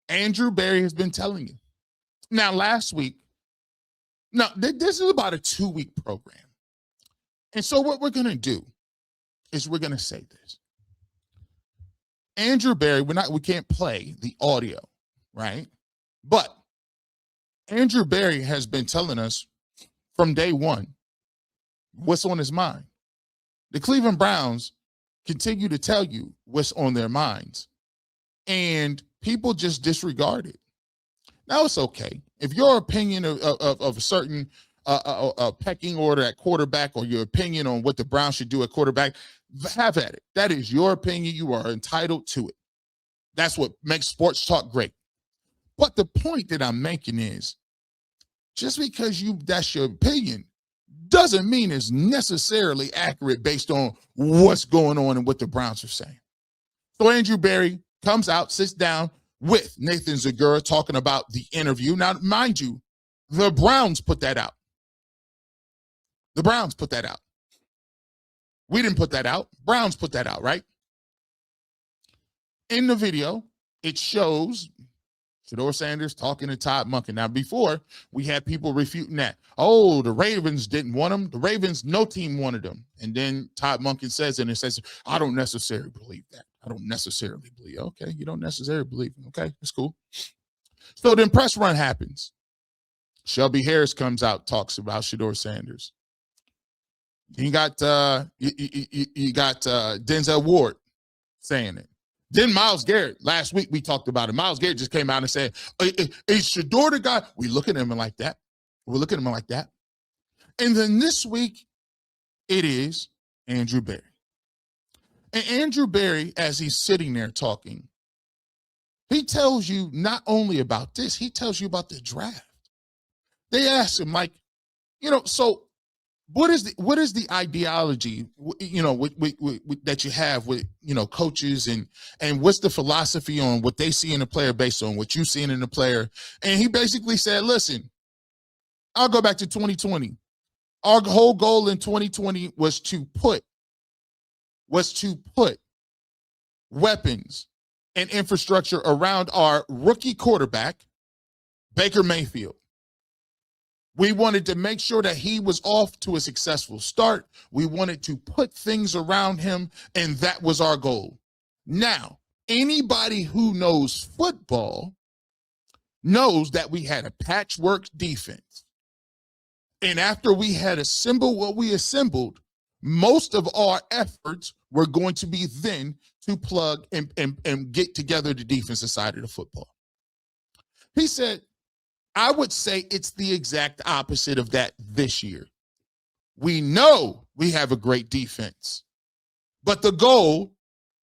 Andrew Berry has been telling you. Now, last week, this is about a 2-week program. And so what we're going to do is we're going to say this. Andrew Berry, we can't play the audio, right? But Andrew Berry has been telling us from day one what's on his mind. The Cleveland Browns continue to tell you what's on their minds, and people just disregard it. Now, it's okay. If your opinion of a certain pecking order at quarterback, or your opinion on what the Browns should do at quarterback, have at it. That is your opinion. You are entitled to it. That's what makes sports talk great. But the point that I'm making is, just because that's your opinion doesn't mean it's necessarily accurate based on what's going on and what the Browns are saying. So Andrew Berry comes out, sits down with Nathan Zegura talking about the interview. Now, mind you, the Browns put that out. The Browns put that out. We didn't put that out. Browns put that out, right? In the video, it shows Shedeur Sanders talking to Todd Monken. Now, before, we had people refuting that. Oh, the Ravens didn't want him. The Ravens, no team wanted him. And then Todd Monken says, I don't necessarily believe that. I don't necessarily believe. Okay, you don't necessarily believe him. Okay, that's cool. So then press run happens. Shelby Harris comes out, talks about Shedeur Sanders. You got Denzel Ward saying it. Then Myles Garrett, last week we talked about it. Myles Garrett just came out and said, is Shedeur the guy? We look at him like that. We look at him like that. And then this week, it is Andrew Berry. And Andrew Berry, as he's sitting there talking, he tells you not only about this, he tells you about the draft. They asked him, like, so what is the ideology, that you have with, coaches, and what's the philosophy on what they see in the player based on what you seen in the player? And he basically said, listen, I'll go back to 2020. Our whole goal in 2020 was to put weapons and infrastructure around our rookie quarterback, Baker Mayfield. We wanted to make sure that he was off to a successful start. We wanted to put things around him, and that was our goal. Now, anybody who knows football knows that we had a patchwork defense. And after we had assembled what we assembled, most of our efforts were going to be then to plug and get together the defensive side of the football. He said, I would say it's the exact opposite of that this year. We know we have a great defense, but the goal,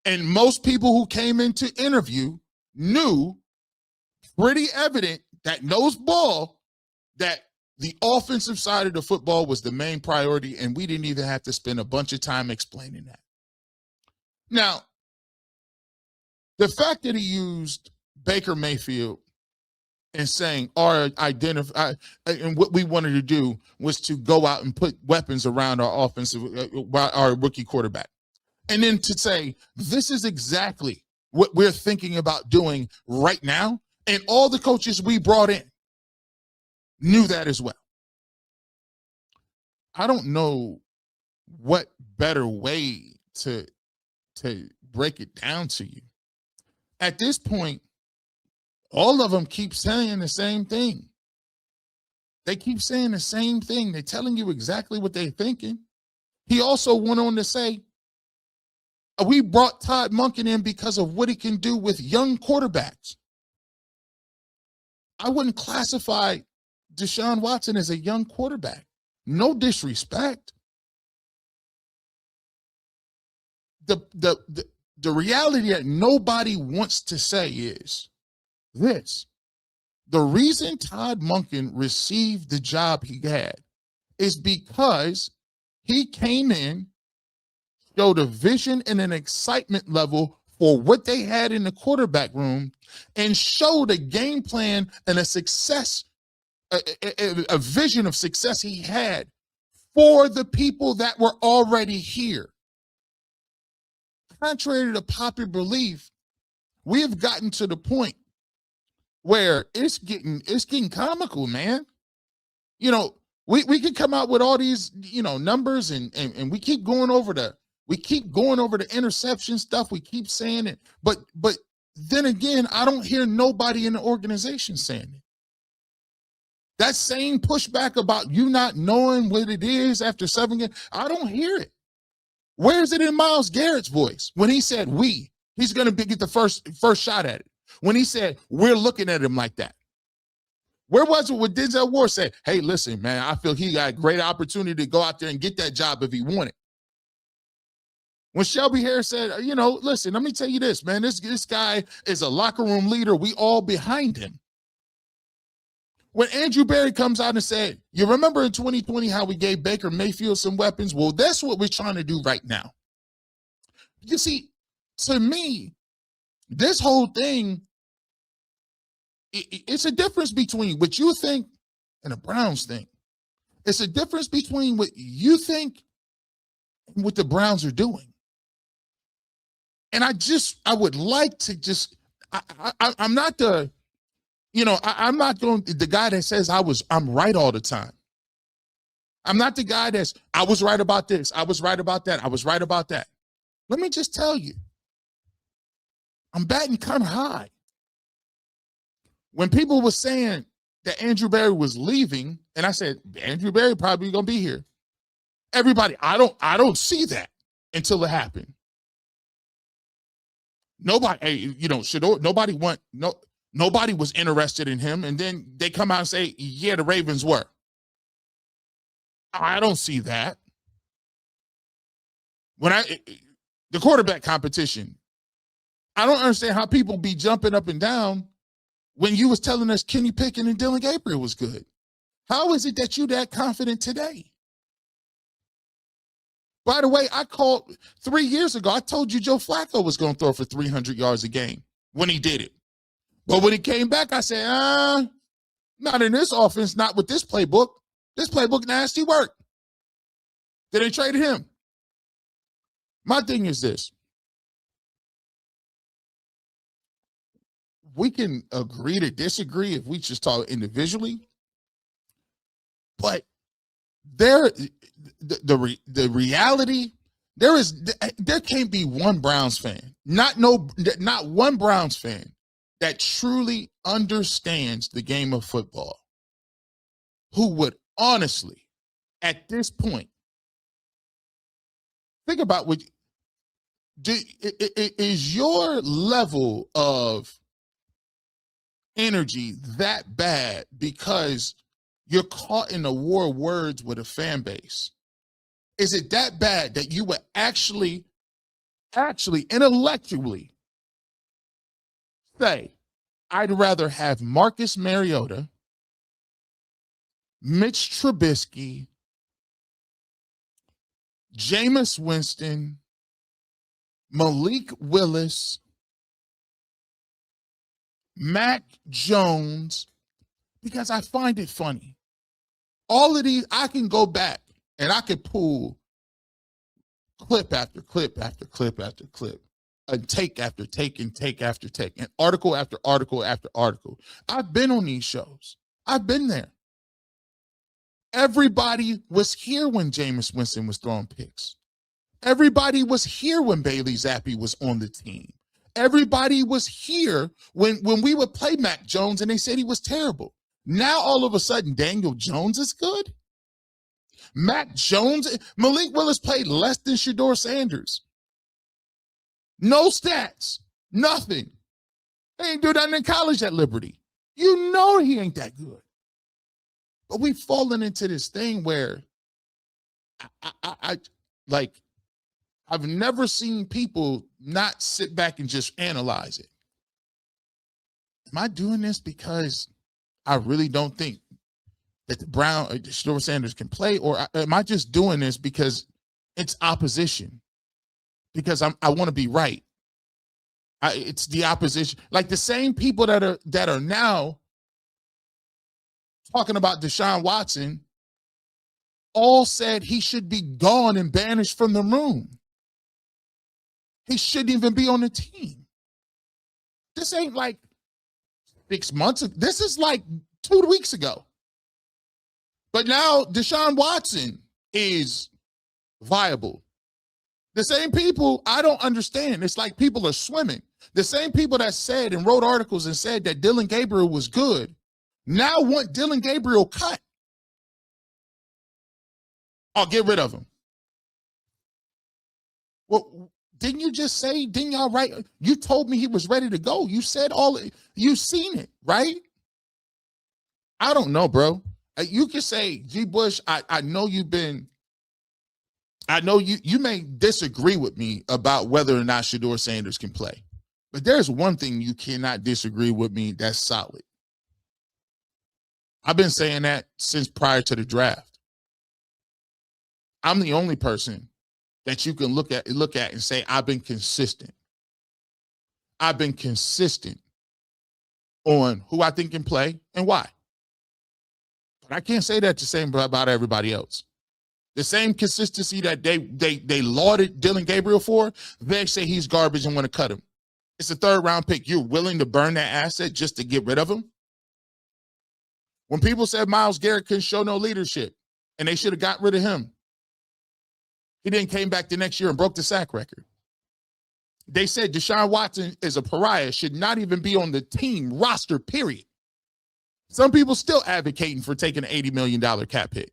and most people who came into interview knew, pretty evident, that knows ball, that the offensive side of the football was the main priority, and we didn't even have to spend a bunch of time explaining that. Now, the fact that he used Baker Mayfield and saying and what we wanted to do was to go out and put weapons around our our rookie quarterback. And then to say, this is exactly what we're thinking about doing right now. And all the coaches we brought in knew that as well. I don't know what better way to break it down to you. At this point, all of them keep saying the same thing. They keep saying the same thing. They're telling you exactly what they're thinking. He also went on to say, we brought Todd Monken in because of what he can do with young quarterbacks. I wouldn't classify Deshaun Watson as a young quarterback. No disrespect. The reality that nobody wants to say is this: the reason Todd Monken received the job he had is because he came in, showed a vision and an excitement level for what they had in the quarterback room, and showed a game plan and a success, a vision of success he had for the people that were already here. Contrary to popular belief, we have gotten to the point where it's getting comical, man. You know, we could come out with all these, numbers and we keep going over the interception stuff. We keep saying it, but then again, I don't hear nobody in the organization saying it. That same pushback about you not knowing what it is after 7 games, I don't hear it. Where is it in Myles Garrett's voice when he said he's going to get the first shot at it? When he said we're looking at him like that? Where was it when Denzel Ward said, hey, listen, man, I feel he got a great opportunity to go out there and get that job if he wanted? When Shelby Harris said, listen, let me tell you this, man, this guy is a locker room leader. We all behind him. When Andrew Berry comes out and said, you remember in 2020 how we gave Baker Mayfield some weapons? Well, that's what we're trying to do right now. You see, to me, this whole thing, it's a difference between what you think and the Browns think. It's a difference between what you think and what the Browns are doing. And I would like to just, I'm not the, I'm not the guy that says I'm right all the time. I'm not the guy I was right about this. I was right about that. I was right about that. Let me just tell you, I'm batting kind of high. When people were saying that Andrew Berry was leaving, and I said, Andrew Berry probably going to be here. Everybody, I don't see that until it happened. Nobody, Shedeur, nobody was interested in him. And then they come out and say, yeah, the Ravens were. I don't see that. The quarterback competition, I don't understand how people be jumping up and down when you was telling us Kenny Pickett and Dylan Gabriel was good. How is it that you that confident today? By the way, I called 3 years ago, I told you Joe Flacco was going to throw for 300 yards a game when he did it. But when he came back, I said, not in this offense, not with this playbook. This playbook nasty work. Then they traded him. My thing is this. We can agree to disagree if we just talk individually, but the reality, there can't be one Browns fan, not one Browns fan that truly understands the game of football who would honestly, at this point, think about is your level of energy that bad because you're caught in a war of words with a fan base? Is it that bad that you would actually intellectually say, I'd rather have Marcus Mariota, Mitch Trubisky, Jameis Winston, Malik Willis, Mac Jones, because I find it funny. All of these, I can go back and I could pull clip after clip after clip after clip, and take after take and take after take, and article after article after article. I've been on these shows. I've been there. Everybody was here when Jameis Winston was throwing picks. Everybody was here when Bailey Zappi was on the team. Everybody was here when we would play Mac Jones and they said he was terrible. Now all of a sudden Daniel Jones is good? Mac Jones, Malik Willis played less than Shedeur Sanders. No stats, nothing. They ain't do nothing in college at Liberty. You know he ain't that good. But we've fallen into this thing where I've never seen people not sit back and just analyze it. Am I doing this because I really don't think that Shedeur Sanders can play, or am I just doing this because it's opposition? Because I want to be right. It's the opposition. Like the same people that are now talking about Deshaun Watson all said he should be gone and banished from the room. He shouldn't even be on the team. This ain't like 6 months ago. This is like 2 weeks ago. But now Deshaun Watson is viable. The same people, I don't understand. It's like people are swimming. The same people that said and wrote articles and said that Dylan Gabriel was good now want Dylan Gabriel cut. I'll get rid of him. Well, didn't you just say, didn't y'all write? You told me he was ready to go. You said you seen it, right? I don't know, bro. You could say, G. Bush, I know you've been, I know you may disagree with me about whether or not Shedeur Sanders can play. But there's one thing you cannot disagree with me that's solid. I've been saying that since prior to the draft. I'm the only person that you can look at and say, I've been consistent. I've been consistent on who I think can play and why. But I can't say that the same about everybody else. The same consistency that they lauded Dylan Gabriel for, they say he's garbage and want to cut him. It's a 3rd round pick. You're willing to burn that asset just to get rid of him? When people said Myles Garrett couldn't show no leadership and they should have got rid of him, he then came back the next year and broke the sack record. They said Deshaun Watson is a pariah, should not even be on the team roster, period. Some people still advocating for taking an $80 million cap hit.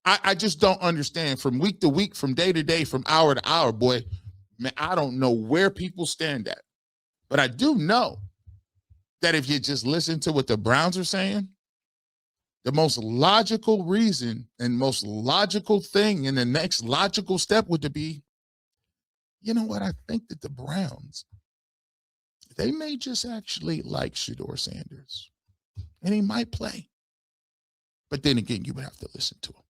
I just don't understand. From week to week, from day to day, from hour to hour, boy, man, I don't know where people stand at. But I do know that if you just listen to what the Browns are saying, the most logical reason and most logical thing and the next logical step would be, you know what, I think that the Browns, they may just actually like Shedeur Sanders. And he might play. But then again, you would have to listen to him.